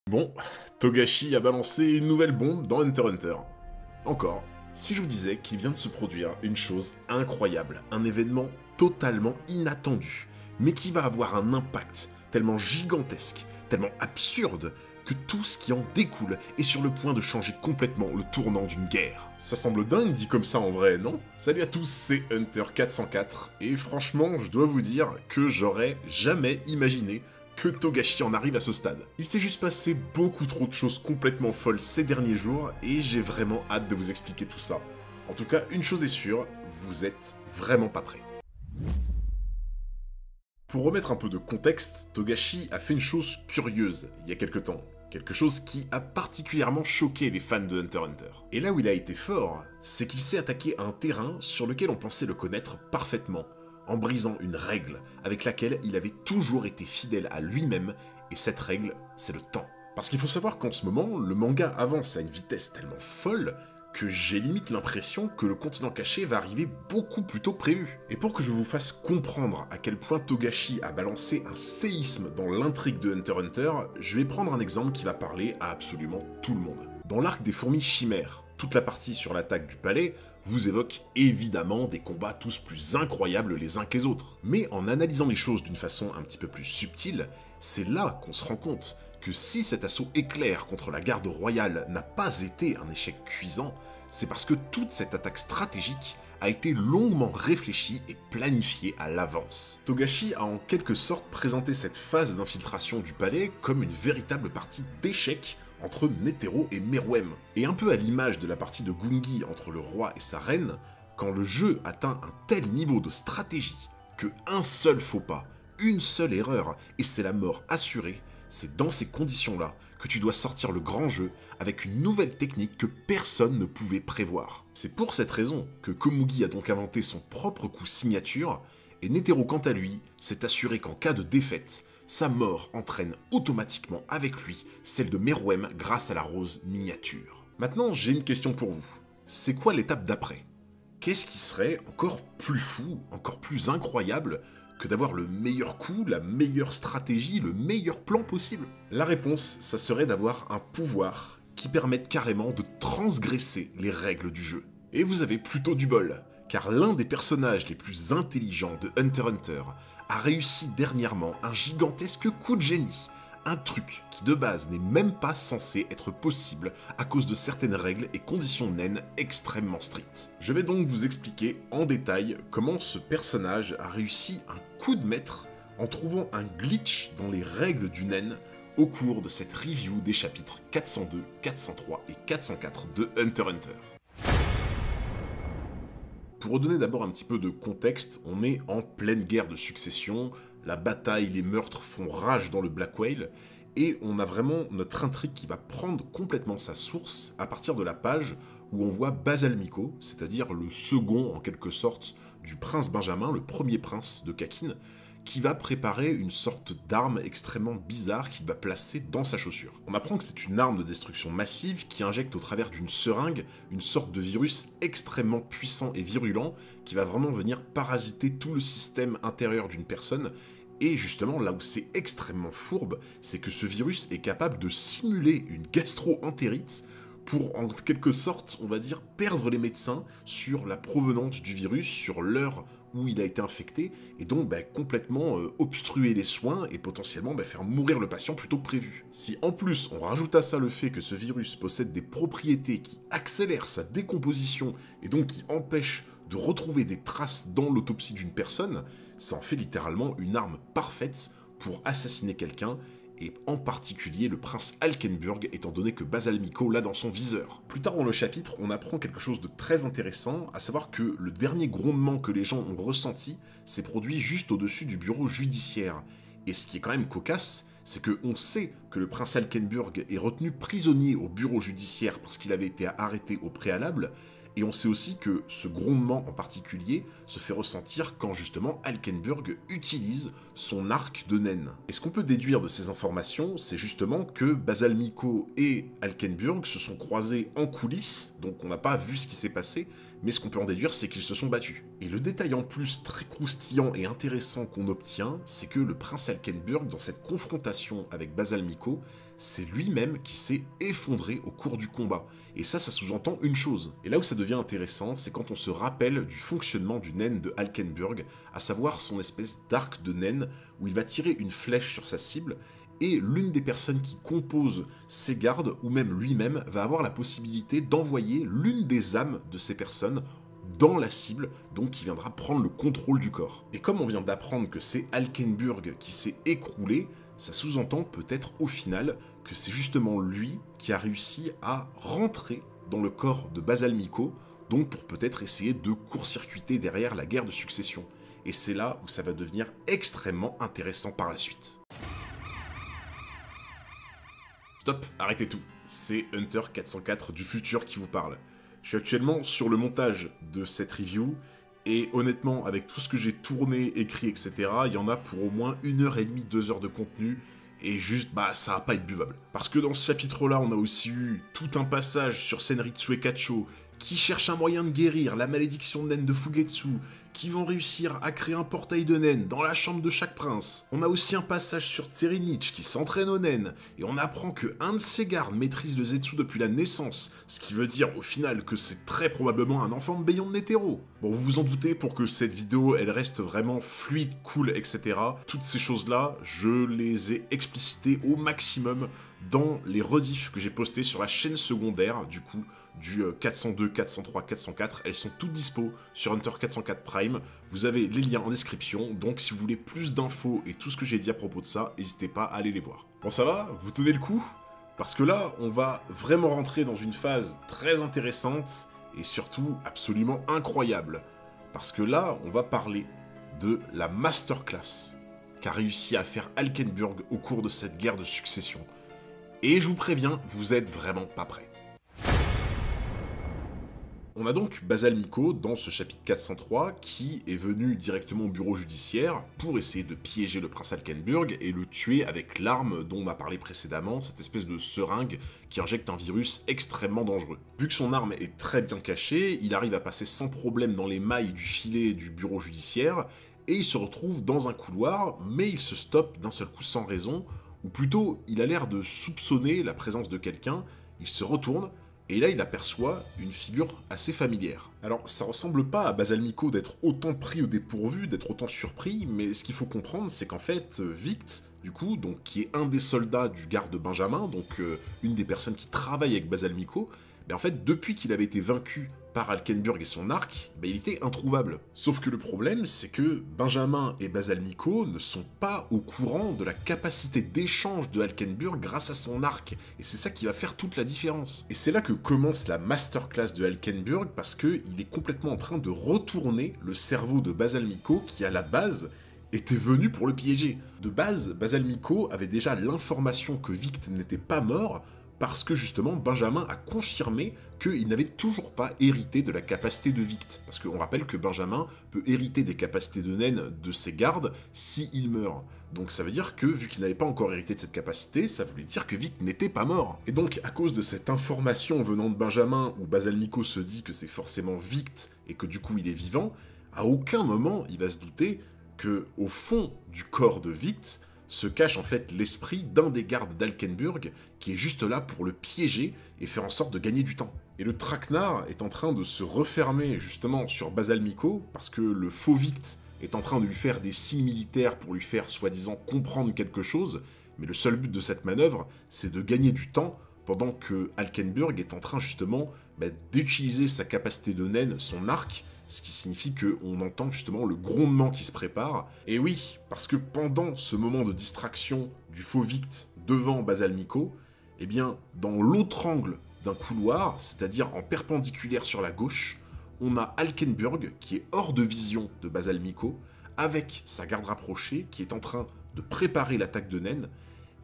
Bon, Togashi a balancé une nouvelle bombe dans Hunter x Hunter. Encore, si je vous disais qu'il vient de se produire une chose incroyable, un événement totalement inattendu, mais qui va avoir un impact tellement gigantesque, tellement absurde, que tout ce qui en découle est sur le point de changer complètement le tournant d'une guerre. Ça semble dingue dit comme ça en vrai, non? Salut à tous, c'est Hunter 404, et franchement, je dois vous dire que j'aurais jamais imaginé que Togashi en arrive à ce stade. Il s'est juste passé beaucoup trop de choses complètement folles ces derniers jours, et j'ai vraiment hâte de vous expliquer tout ça. En tout cas, une chose est sûre, vous êtes vraiment pas prêts. Pour remettre un peu de contexte, Togashi a fait une chose curieuse il y a quelque temps. Quelque chose qui a particulièrement choqué les fans de Hunter x Hunter. Et là où il a été fort, c'est qu'il s'est attaqué à un terrain sur lequel on pensait le connaître parfaitement, en brisant une règle avec laquelle il avait toujours été fidèle à lui-même, et cette règle, c'est le temps. Parce qu'il faut savoir qu'en ce moment, le manga avance à une vitesse tellement folle que j'ai limite l'impression que le continent caché va arriver beaucoup plus tôt que prévu. Et pour que je vous fasse comprendre à quel point Togashi a balancé un séisme dans l'intrigue de Hunter x Hunter, je vais prendre un exemple qui va parler à absolument tout le monde. Dans l'arc des fourmis chimères, toute la partie sur l'attaque du palais vous évoque évidemment des combats tous plus incroyables les uns que les autres. Mais en analysant les choses d'une façon un petit peu plus subtile, c'est là qu'on se rend compte que si cet assaut éclair contre la garde royale n'a pas été un échec cuisant, c'est parce que toute cette attaque stratégique a été longuement réfléchie et planifiée à l'avance. Togashi a en quelque sorte présenté cette phase d'infiltration du palais comme une véritable partie d'échec entre Netero et Meruem. Et un peu à l'image de la partie de Gungi entre le roi et sa reine, quand le jeu atteint un tel niveau de stratégie que un seul faux pas, une seule erreur, et c'est la mort assurée, c'est dans ces conditions-là que tu dois sortir le grand jeu avec une nouvelle technique que personne ne pouvait prévoir. C'est pour cette raison que Komugi a donc inventé son propre coup signature, et Netero quant à lui s'est assuré qu'en cas de défaite, sa mort entraîne automatiquement avec lui celle de Meruem grâce à la rose miniature. Maintenant, j'ai une question pour vous. C'est quoi l'étape d'après? Qu'est-ce qui serait encore plus fou, encore plus incroyable que d'avoir le meilleur coup, la meilleure stratégie, le meilleur plan possible? La réponse, ça serait d'avoir un pouvoir qui permette carrément de transgresser les règles du jeu. Et vous avez plutôt du bol, car l'un des personnages les plus intelligents de Hunter x Hunter a réussi dernièrement un gigantesque coup de génie, un truc qui de base n'est même pas censé être possible à cause de certaines règles et conditions naines extrêmement strictes. Je vais donc vous expliquer en détail comment ce personnage a réussi un coup de maître en trouvant un glitch dans les règles du nen au cours de cette review des chapitres 402, 403 et 404 de Hunter x Hunter. Pour redonner d'abord un petit peu de contexte, on est en pleine guerre de succession, la bataille, les meurtres font rage dans le Black Whale, et on a vraiment notre intrigue qui va prendre complètement sa source à partir de la page où on voit Basalmiko, c'est-à-dire le second en quelque sorte du prince Benjamin, le premier prince de Kakin, qui va préparer une sorte d'arme extrêmement bizarre qu'il va placer dans sa chaussure. On apprend que c'est une arme de destruction massive qui injecte au travers d'une seringue une sorte de virus extrêmement puissant et virulent qui va vraiment venir parasiter tout le système intérieur d'une personne. Et justement, là où c'est extrêmement fourbe, c'est que ce virus est capable de simuler une gastro-entérite pour, en quelque sorte, on va dire, perdre les médecins sur la provenance du virus, sur l'heure où il a été infecté, et donc complètement obstruer les soins et potentiellement faire mourir le patient plutôt que prévu. Si en plus on rajoute à ça le fait que ce virus possède des propriétés qui accélèrent sa décomposition et donc qui empêchent de retrouver des traces dans l'autopsie d'une personne, ça en fait littéralement une arme parfaite pour assassiner quelqu'un, et en particulier le prince Alkenburg, étant donné que Basalmiko l'a dans son viseur. Plus tard dans le chapitre, on apprend quelque chose de très intéressant, à savoir que le dernier grondement que les gens ont ressenti s'est produit juste au-dessus du bureau judiciaire. Et ce qui est quand même cocasse, c'est qu'on sait que le prince Alkenburg est retenu prisonnier au bureau judiciaire parce qu'il avait été arrêté au préalable, et on sait aussi que ce grondement en particulier se fait ressentir quand justement Alkenburg utilise son arc de naine. Et ce qu'on peut déduire de ces informations, c'est justement que Basalmiko et Alkenburg se sont croisés en coulisses, donc on n'a pas vu ce qui s'est passé, mais ce qu'on peut en déduire, c'est qu'ils se sont battus. Et le détail en plus très croustillant et intéressant qu'on obtient, c'est que le prince Alkenburg, dans cette confrontation avec Basalmiko, c'est lui-même qui s'est effondré au cours du combat. Et ça sous-entend une chose. Et là où ça devient intéressant, c'est quand on se rappelle du fonctionnement du naine de Alkenburg, à savoir son espèce d'arc de naine, où il va tirer une flèche sur sa cible, et l'une des personnes qui composent ses gardes, ou même lui-même, va avoir la possibilité d'envoyer l'une des âmes de ces personnes dans la cible, donc qui viendra prendre le contrôle du corps. Et comme on vient d'apprendre que c'est Alkenburg qui s'est écroulé, ça sous-entend peut-être au final que c'est justement lui qui a réussi à rentrer dans le corps de Basalmiko, donc pour peut-être essayer de court-circuiter derrière la guerre de succession. Et c'est là où ça va devenir extrêmement intéressant par la suite. Stop, arrêtez tout. C'est Hunter 404 du futur qui vous parle. Je suis actuellement sur le montage de cette review, et honnêtement, avec tout ce que j'ai tourné, écrit, etc., il y en a pour au moins 1h30, 2 heures de contenu, et juste, ça va pas être buvable. Parce que dans ce chapitre-là, on a aussi eu tout un passage sur Senritsu et Kacho, qui cherchent un moyen de guérir la malédiction de naine de Fugetsu, qui vont réussir à créer un portail de naine dans la chambre de chaque prince. On a aussi un passage sur Tserinich qui s'entraîne aux naines, et on apprend que un de ses gardes maîtrise le Zetsu depuis la naissance, ce qui veut dire au final que c'est très probablement un enfant de Beyond Netero. Bon, vous vous en doutez, pour que cette vidéo elle reste vraiment fluide, cool, etc., toutes ces choses-là, je les ai explicitées au maximum dans les rediffs que j'ai postés sur la chaîne secondaire, du coup, du 402, 403, 404, elles sont toutes dispo sur Hunter 404 Prime, vous avez les liens en description, donc si vous voulez plus d'infos et tout ce que j'ai dit à propos de ça, n'hésitez pas à aller les voir. Bon ça va, vous tenez le coup? Parce que là, on va vraiment rentrer dans une phase très intéressante, et surtout absolument incroyable. Parce que là, on va parler de la masterclass qu'a réussi à faire Alkenburg au cours de cette guerre de succession. Et je vous préviens, vous êtes vraiment pas prêts. On a donc Basalmiko dans ce chapitre 403 qui est venu directement au bureau judiciaire pour essayer de piéger le prince Alkenburg et le tuer avec l'arme dont on a parlé précédemment, cette espèce de seringue qui injecte un virus extrêmement dangereux. Vu que son arme est très bien cachée, il arrive à passer sans problème dans les mailles du filet du bureau judiciaire et il se retrouve dans un couloir, mais il se stoppe d'un seul coup sans raison, ou plutôt il a l'air de soupçonner la présence de quelqu'un, il se retourne, et là il aperçoit une figure assez familière. Alors ça ressemble pas à Basalmiko d'être autant pris au dépourvu, d'être autant surpris, mais ce qu'il faut comprendre c'est qu'en fait Vict, du coup, donc, qui est un des soldats du garde Benjamin, donc une des personnes qui travaillent avec Basalmiko, en fait depuis qu'il avait été vaincu par Alkenburg et son arc, il était introuvable. Sauf que le problème, c'est que Benjamin et Basalmiko ne sont pas au courant de la capacité d'échange de Alkenburg grâce à son arc, et c'est ça qui va faire toute la différence. Et c'est là que commence la masterclass de Alkenburg, parce qu'il est complètement en train de retourner le cerveau de Basalmiko, qui à la base était venu pour le piéger. De base, Basalmiko avait déjà l'information que Vict n'était pas mort, parce que justement Benjamin a confirmé qu'il n'avait toujours pas hérité de la capacité de Vict. Parce qu'on rappelle que Benjamin peut hériter des capacités de naine de ses gardes s'il meurt. Donc ça veut dire que, vu qu'il n'avait pas encore hérité de cette capacité, ça voulait dire que Vict n'était pas mort. Et donc, à cause de cette information venant de Benjamin, où Basalmiko se dit que c'est forcément Vict, et que du coup il est vivant, à aucun moment il va se douter que, au fond du corps de Vict, se cache en fait l'esprit d'un des gardes d'Alkenburg qui est juste là pour le piéger et faire en sorte de gagner du temps. Et le traquenard est en train de se refermer justement sur Basalmiko parce que le faux Vict est en train de lui faire des signes militaires pour lui faire soi-disant comprendre quelque chose, mais le seul but de cette manœuvre c'est de gagner du temps pendant que Alkenburg est en train justement d'utiliser sa capacité de naine, son arc, ce qui signifie qu'on entend justement le grondement qui se prépare. Et oui, parce que pendant ce moment de distraction du faux Vict devant Basalmiko, dans l'autre angle d'un couloir, c'est-à-dire en perpendiculaire sur la gauche, on a Alkenburg qui est hors de vision de Basalmiko, avec sa garde rapprochée qui est en train de préparer l'attaque de naine,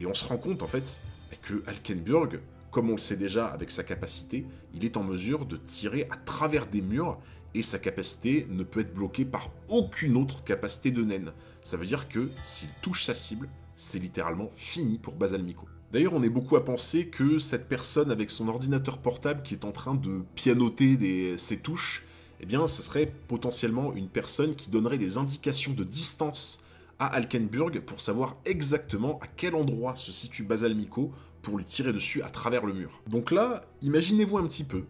et on se rend compte en fait que Alkenburg, comme on le sait déjà avec sa capacité, il est en mesure de tirer à travers des murs, et sa capacité ne peut être bloquée par aucune autre capacité de naine. Ça veut dire que s'il touche sa cible, c'est littéralement fini pour Basalmiko. D'ailleurs, on est beaucoup à penser que cette personne avec son ordinateur portable qui est en train de pianoter ses touches, ce serait potentiellement une personne qui donnerait des indications de distance à Alkenburg pour savoir exactement à quel endroit se situe Basalmiko pour lui tirer dessus à travers le mur. Donc là, imaginez-vous un petit peu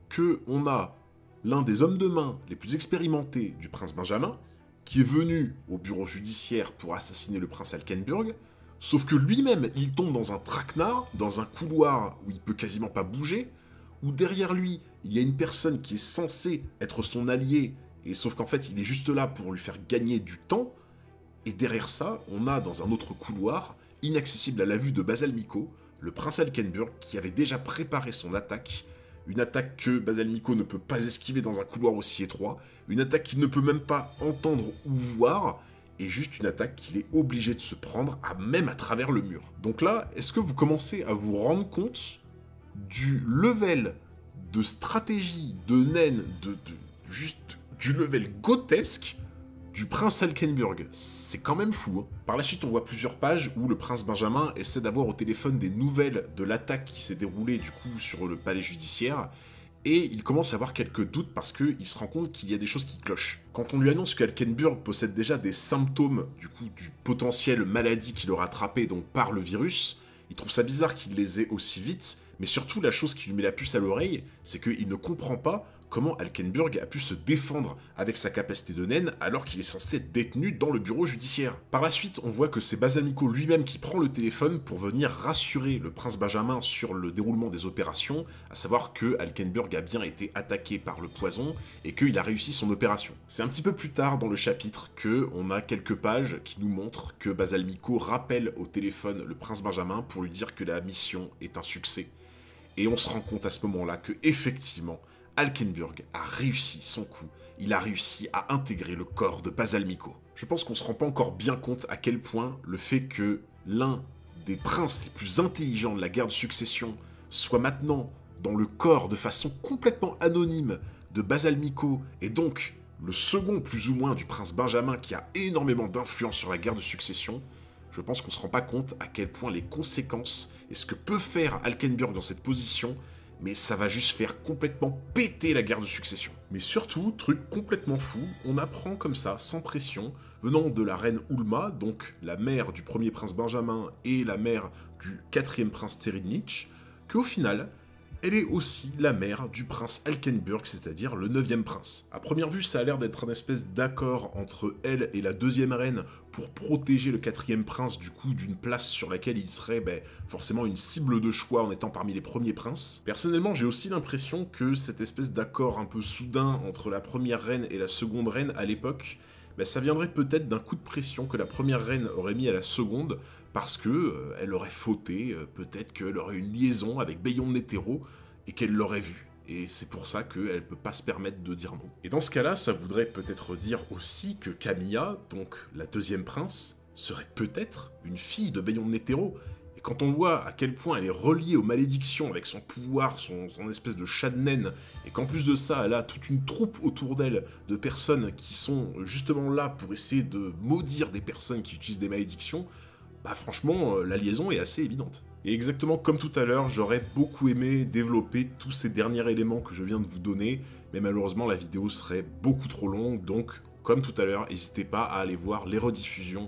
que on a l'un des hommes de main les plus expérimentés du prince Benjamin, qui est venu au bureau judiciaire pour assassiner le prince Alkenburg, sauf que lui-même, il tombe dans un traquenard, dans un couloir où il peut quasiment pas bouger, où derrière lui, il y a une personne qui est censée être son allié, et sauf qu'en fait, il est juste là pour lui faire gagner du temps, et derrière ça, on a dans un autre couloir, inaccessible à la vue de Basalmiko, le prince Alkenburg qui avait déjà préparé son attaque, une attaque que Basalmiko ne peut pas esquiver dans un couloir aussi étroit, une attaque qu'il ne peut même pas entendre ou voir, et juste une attaque qu'il est obligé de se prendre, même à travers le mur. Donc là, est-ce que vous commencez à vous rendre compte du level de stratégie, de naine, juste du level grotesque du prince Alkenburg? C'est quand même fou, hein. Par la suite, on voit plusieurs pages où le prince Benjamin essaie d'avoir au téléphone des nouvelles de l'attaque qui s'est déroulée du coup sur le palais judiciaire, et il commence à avoir quelques doutes parce qu'il se rend compte qu'il y a des choses qui clochent. Quand on lui annonce qu'Alkenburg possède déjà des symptômes du coup du potentiel maladie qu'il aura attrapé donc par le virus, il trouve ça bizarre qu'il les ait aussi vite, mais surtout la chose qui lui met la puce à l'oreille, c'est qu'il ne comprend pas comment Alkenburg a pu se défendre avec sa capacité de naine alors qu'il est censé être détenu dans le bureau judiciaire. Par la suite, on voit que c'est Basalmiko lui-même qui prend le téléphone pour venir rassurer le prince Benjamin sur le déroulement des opérations, à savoir que Alkenburg a bien été attaqué par le poison et qu'il a réussi son opération. C'est un petit peu plus tard dans le chapitre que on a quelques pages qui nous montrent que Basalmiko rappelle au téléphone le prince Benjamin pour lui dire que la mission est un succès. Et on se rend compte à ce moment-là que, effectivement, Alkenburg a réussi son coup. Il a réussi à intégrer le corps de Basalmiko. Je pense qu'on se rend pas encore bien compte à quel point le fait que l'un des princes les plus intelligents de la guerre de succession soit maintenant dans le corps de façon complètement anonyme de Basalmiko, et donc le second plus ou moins du prince Benjamin qui a énormément d'influence sur la guerre de succession, je pense qu'on se rend pas compte à quel point les conséquences et ce que peut faire Alkenburg dans cette position, mais ça va juste faire complètement péter la guerre de succession. Mais surtout, truc complètement fou, on apprend comme ça, sans pression, venant de la reine Ulma, donc la mère du premier prince Benjamin et la mère du quatrième prince Terinich, qu'au final, elle est aussi la mère du prince Alkenburg, c'est-à-dire le 9e prince. À première vue, ça a l'air d'être un espèce d'accord entre elle et la deuxième reine pour protéger le 4e prince du coup d'une place sur laquelle il serait forcément une cible de choix en étant parmi les premiers princes. Personnellement, j'ai aussi l'impression que cette espèce d'accord un peu soudain entre la première reine et la seconde reine à l'époque, ça viendrait peut-être d'un coup de pression que la première reine aurait mis à la seconde, parce que elle aurait fauté, peut-être qu'elle aurait une liaison avec Bayon de Netero, et qu'elle l'aurait vu. Et c'est pour ça qu'elle peut pas se permettre de dire non. Et dans ce cas-là, ça voudrait peut-être dire aussi que Camilla, donc la deuxième prince, serait peut-être une fille de Bayon de Netero. Et quand on voit à quel point elle est reliée aux malédictions avec son pouvoir, son espèce de chat de naine, et qu'en plus de ça, elle a toute une troupe autour d'elle de personnes qui sont justement là pour essayer de maudire des personnes qui utilisent des malédictions, franchement, la liaison est assez évidente. Et exactement comme tout à l'heure, j'aurais beaucoup aimé développer tous ces derniers éléments que je viens de vous donner, mais malheureusement la vidéo serait beaucoup trop longue, donc comme tout à l'heure, n'hésitez pas à aller voir les rediffusions.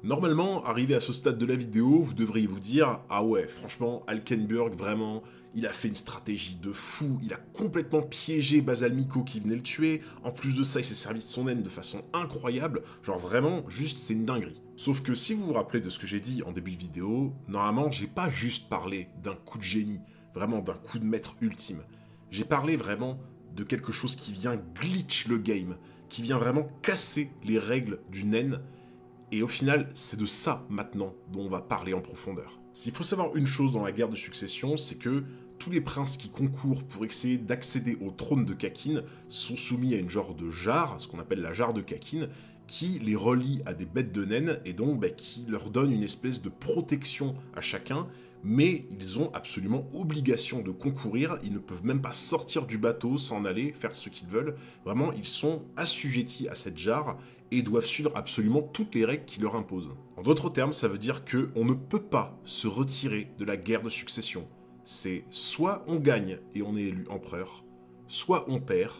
Normalement, arrivé à ce stade de la vidéo, vous devriez vous dire « Ah ouais, franchement, Alkenburg, vraiment, il a fait une stratégie de fou, il a complètement piégé Basalmiko qui venait le tuer, en plus de ça, il s'est servi de son haine de façon incroyable, genre vraiment, juste, c'est une dinguerie. » Sauf que si vous vous rappelez de ce que j'ai dit en début de vidéo, normalement, j'ai pas juste parlé d'un coup de génie, vraiment d'un coup de maître ultime. J'ai parlé vraiment de quelque chose qui vient glitch le game, qui vient vraiment casser les règles du naine. Et au final, c'est de ça, maintenant, dont on va parler en profondeur. S'il faut savoir une chose dans la guerre de succession, c'est que tous les princes qui concourent pour essayer d'accéder au trône de Kakin sont soumis à une genre de jarre, ce qu'on appelle la jarre de Kakin, qui les relie à des bêtes de naine, et donc qui leur donne une espèce de protection à chacun, mais ils ont absolument obligation de concourir, ils ne peuvent même pas sortir du bateau, s'en aller, faire ce qu'ils veulent, vraiment ils sont assujettis à cette jarre, et doivent suivre absolument toutes les règles qui leur imposent. En d'autres termes, ça veut dire qu'on ne peut pas se retirer de la guerre de succession. C'est soit on gagne et on est élu empereur, soit on perd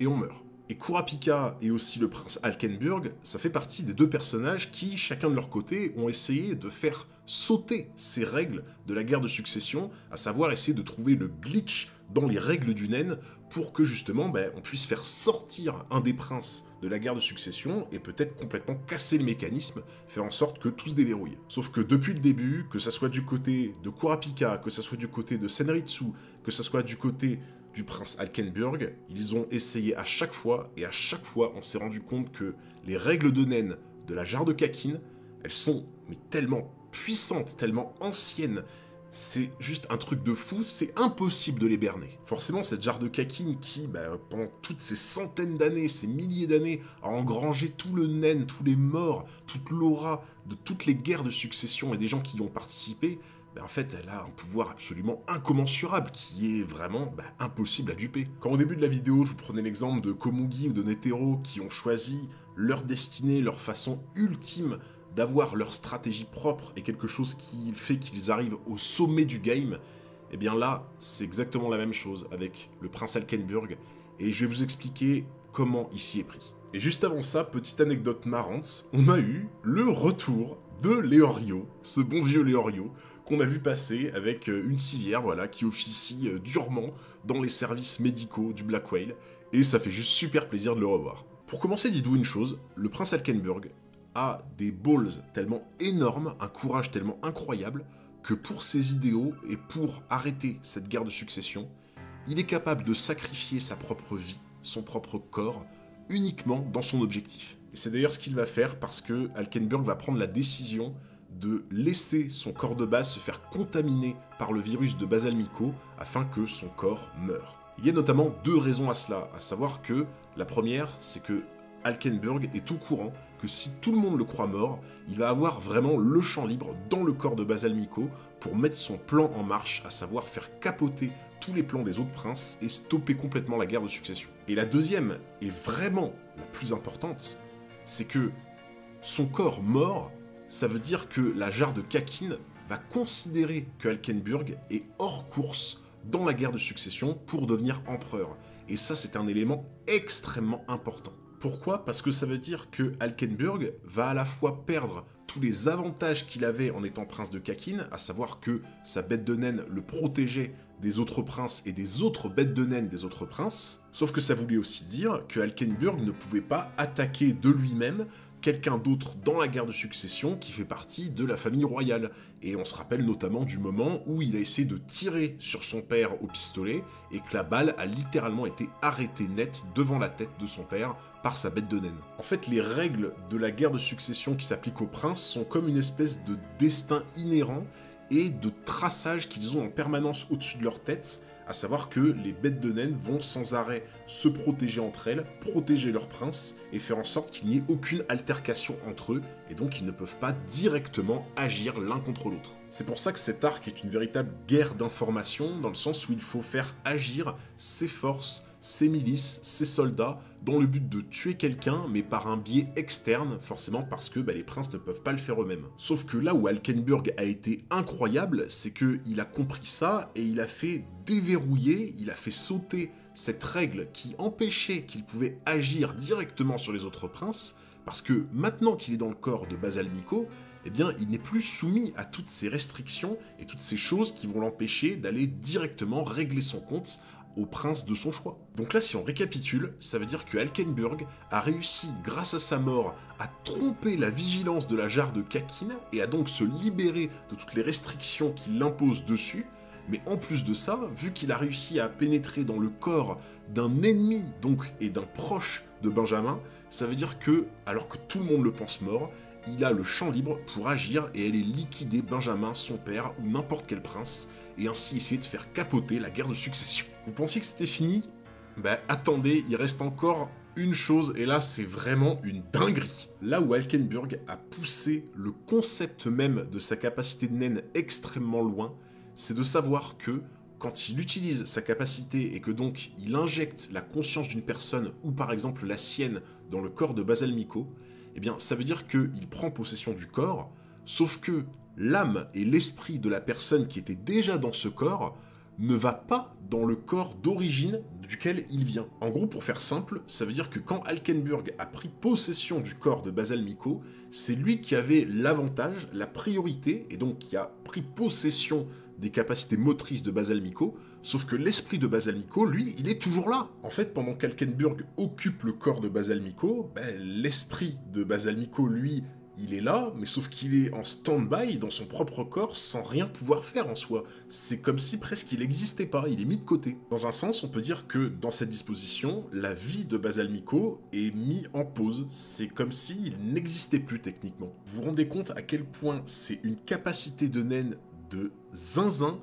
et on meurt. Et Kurapika et aussi le prince Alkenburg, ça fait partie des deux personnages qui, chacun de leur côté, ont essayé de faire sauter ces règles de la guerre de succession, à savoir essayer de trouver le glitch dans les règles du Nen pour que justement on puisse faire sortir un des princes de la guerre de succession et peut-être complètement casser le mécanisme, faire en sorte que tout se déverrouille. Sauf que depuis le début, que ça soit du côté de Kurapika, que ça soit du côté de Senritsu, que ça soit du côté du prince Alkenburg, ils ont essayé à chaque fois, et à chaque fois on s'est rendu compte que les règles de Nen de la jarre de Kakin, elles sont tellement puissantes, tellement anciennes, c'est juste un truc de fou, c'est impossible de les berner. Forcément, cette jarre de Kakin qui, pendant toutes ces centaines d'années, ces milliers d'années, a engrangé tout le Nen, tous les morts, toute l'aura de toutes les guerres de succession et des gens qui y ont participé, en fait, elle a un pouvoir absolument incommensurable qui est vraiment impossible à duper. Quand au début de la vidéo, je vous prenais l'exemple de Komugi ou de Netero qui ont choisi leur destinée, leur façon ultime d'avoir leur stratégie propre et quelque chose qui fait qu'ils arrivent au sommet du game, et bien là, c'est exactement la même chose avec le prince Alkenburg, et je vais vous expliquer comment il s'y est pris. Et juste avant ça, petite anecdote marrante, on a eu le retour de Leorio, ce bon vieux Leorio, qu'on a vu passer avec une civière, voilà, qui officie durement dans les services médicaux du Black Whale, et ça fait juste super plaisir de le revoir. Pour commencer, dites-vous une chose, le prince Alkenburg a des balls tellement énormes, un courage tellement incroyable, que pour ses idéaux et pour arrêter cette guerre de succession, il est capable de sacrifier sa propre vie, son propre corps, uniquement dans son objectif. Et c'est d'ailleurs ce qu'il va faire parce que Alkenburg va prendre la décision de laisser son corps de base se faire contaminer par le virus de Basalmico afin que son corps meure. Il y a notamment deux raisons à cela, à savoir que la première, c'est que Alkenburg est au courant que si tout le monde le croit mort, il va avoir vraiment le champ libre dans le corps de Basalmico pour mettre son plan en marche, à savoir faire capoter tous les plans des autres princes et stopper complètement la guerre de succession. Et la deuxième, et vraiment la plus importante, c'est que son corps mort, ça veut dire que la jarre de Kakin va considérer que Alkenburg est hors course dans la guerre de succession pour devenir empereur. Et ça, c'est un élément extrêmement important. Pourquoi ? Parce que ça veut dire que Alkenburg va à la fois perdre tous les avantages qu'il avait en étant prince de Kakin, à savoir que sa bête de naine le protégeait des autres princes et des autres bêtes de naine des autres princes, sauf que ça voulait aussi dire que Alkenburg ne pouvait pas attaquer de lui-même quelqu'un d'autre dans la guerre de succession qui fait partie de la famille royale. Et on se rappelle notamment du moment où il a essayé de tirer sur son père au pistolet et que la balle a littéralement été arrêtée net devant la tête de son père par sa bête de naine. En fait, les règles de la guerre de succession qui s'appliquent aux princes sont comme une espèce de destin inhérent et de traçage qu'ils ont en permanence au-dessus de leur tête, à savoir que les bêtes de naine vont sans arrêt se protéger entre elles, protéger leur prince, et faire en sorte qu'il n'y ait aucune altercation entre eux, et donc ils ne peuvent pas directement agir l'un contre l'autre. C'est pour ça que cet arc est une véritable guerre d'information, dans le sens où il faut faire agir ses forces, ses milices, ses soldats, dans le but de tuer quelqu'un, mais par un biais externe, forcément parce que les princes ne peuvent pas le faire eux-mêmes. Sauf que là où Alkenburg a été incroyable, c'est qu'il a compris ça, et il a fait déverrouiller, il a fait sauter cette règle qui empêchait qu'il pouvait agir directement sur les autres princes, parce que maintenant qu'il est dans le corps de Basalmico, eh bien, il n'est plus soumis à toutes ces restrictions et toutes ces choses qui vont l'empêcher d'aller directement régler son compte au prince de son choix. Donc là, si on récapitule, ça veut dire que Alkenburg a réussi, grâce à sa mort, à tromper la vigilance de la jarre de Kakin et à donc se libérer de toutes les restrictions qui l'imposent dessus. Mais en plus de ça, vu qu'il a réussi à pénétrer dans le corps d'un ennemi donc et d'un proche de Benjamin, ça veut dire que, alors que tout le monde le pense mort, il a le champ libre pour agir et aller liquider Benjamin, son père ou n'importe quel prince, et ainsi essayer de faire capoter la guerre de succession. Vous pensiez que c'était fini ? Attendez, il reste encore une chose, et là c'est vraiment une dinguerie. Là où Alkenburg a poussé le concept même de sa capacité de naine extrêmement loin, c'est de savoir que quand il utilise sa capacité et que donc il injecte la conscience d'une personne, ou par exemple la sienne, dans le corps de Basalmico, eh bien ça veut dire qu'il prend possession du corps, sauf que l'âme et l'esprit de la personne qui était déjà dans ce corps ne va pas dans le corps d'origine duquel il vient. En gros, pour faire simple, ça veut dire que quand Alkenburg a pris possession du corps de Basalmiko, c'est lui qui avait l'avantage, la priorité, et donc qui a pris possession des capacités motrices de Basalmiko, sauf que l'esprit de Basalmiko, lui, il est toujours là. En fait, pendant qu'Alkenburg occupe le corps de Basalmiko, l'esprit de Basalmiko, lui, il est là, mais sauf qu'il est en stand-by dans son propre corps sans rien pouvoir faire en soi. C'est comme si presque il n'existait pas, il est mis de côté. Dans un sens, on peut dire que dans cette disposition, la vie de Basalmiko est mise en pause. C'est comme s'il n'existait plus techniquement. Vous vous rendez compte à quel point c'est une capacité de naine de zinzin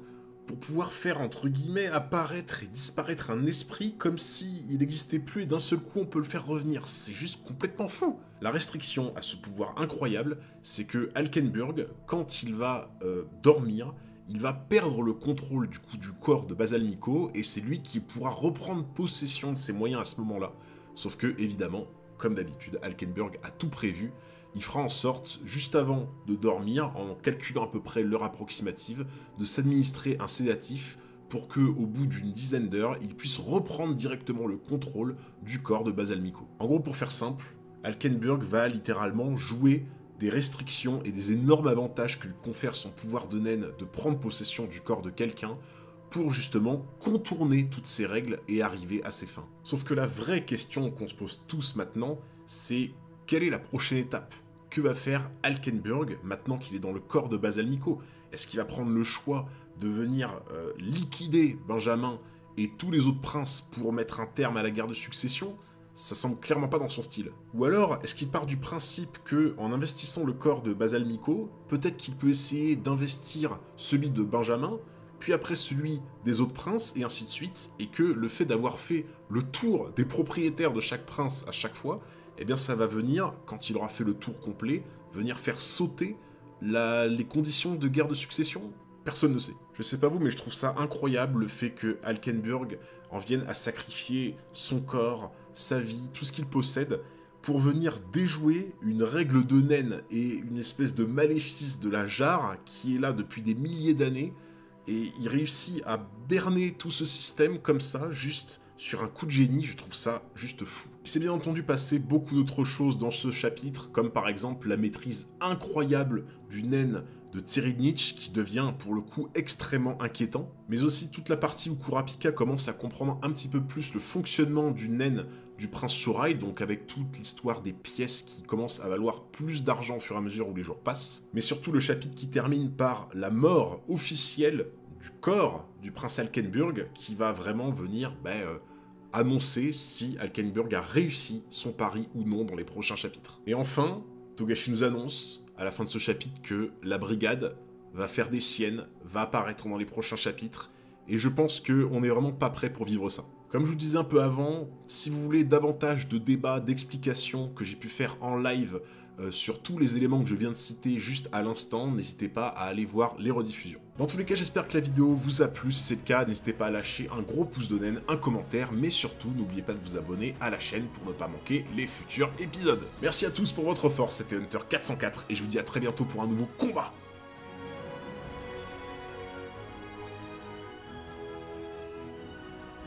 pour pouvoir faire, entre guillemets, apparaître et disparaître un esprit comme s'il n'existait plus et d'un seul coup on peut le faire revenir. C'est juste complètement fou. La restriction à ce pouvoir incroyable, c'est que Alkenburg, quand il va dormir, il va perdre le contrôle du corps de Basalmiko et c'est lui qui pourra reprendre possession de ses moyens à ce moment-là. Sauf que, évidemment, comme d'habitude, Alkenburg a tout prévu. Il fera en sorte, juste avant de dormir, en calculant à peu près l'heure approximative, de s'administrer un sédatif pour que, au bout d'une dizaine d'heures, il puisse reprendre directement le contrôle du corps de Basalmiko. En gros, pour faire simple, Alkenburg va littéralement jouer des restrictions et des énormes avantages que lui confère son pouvoir de naine de prendre possession du corps de quelqu'un pour justement contourner toutes ces règles et arriver à ses fins. Sauf que la vraie question qu'on se pose tous maintenant, c'est quelle est la prochaine étape? Que va faire Alkenburg maintenant qu'il est dans le corps de Basalmiko? Est-ce qu'il va prendre le choix de venir liquider Benjamin et tous les autres princes pour mettre un terme à la guerre de succession? Ça semble clairement pas dans son style. Ou alors, est-ce qu'il part du principe que, en investissant le corps de Basalmiko, peut-être qu'il peut essayer d'investir celui de Benjamin, puis après celui des autres princes, et ainsi de suite, et que le fait d'avoir fait le tour des propriétaires de chaque prince à chaque fois, eh bien ça va venir, quand il aura fait le tour complet, venir faire sauter les conditions de guerre de succession? Personne ne sait. Je sais pas vous, mais je trouve ça incroyable le fait que Alkenburg en vienne à sacrifier son corps, sa vie, tout ce qu'il possède, pour venir déjouer une règle de naine et une espèce de maléfice de la jarre qui est là depuis des milliers d'années, et il réussit à berner tout ce système comme ça, juste sur un coup de génie. Je trouve ça juste fou. Il s'est bien entendu passé beaucoup d'autres choses dans ce chapitre, comme par exemple la maîtrise incroyable du naine de Tsirinich, qui devient pour le coup extrêmement inquiétant, mais aussi toute la partie où Kurapika commence à comprendre un petit peu plus le fonctionnement du naine du prince Shorai, donc avec toute l'histoire des pièces qui commencent à valoir plus d'argent au fur et à mesure où les jours passent, mais surtout le chapitre qui termine par la mort officielle du corps du prince Alkenburg, qui va vraiment venir annoncer si Alkenburg a réussi son pari ou non dans les prochains chapitres. Et enfin, Togashi nous annonce à la fin de ce chapitre que la brigade va faire des siennes, va apparaître dans les prochains chapitres, et je pense qu'on n'est vraiment pas prêt pour vivre ça. Comme je vous disais un peu avant, si vous voulez davantage de débats, d'explications que j'ai pu faire en live sur tous les éléments que je viens de citer juste à l'instant, n'hésitez pas à aller voir les rediffusions. Dans tous les cas, j'espère que la vidéo vous a plu. Si c'est le cas, n'hésitez pas à lâcher un gros pouce de naine, un commentaire, mais surtout, n'oubliez pas de vous abonner à la chaîne pour ne pas manquer les futurs épisodes. Merci à tous pour votre force, c'était Hunter 404, et je vous dis à très bientôt pour un nouveau combat.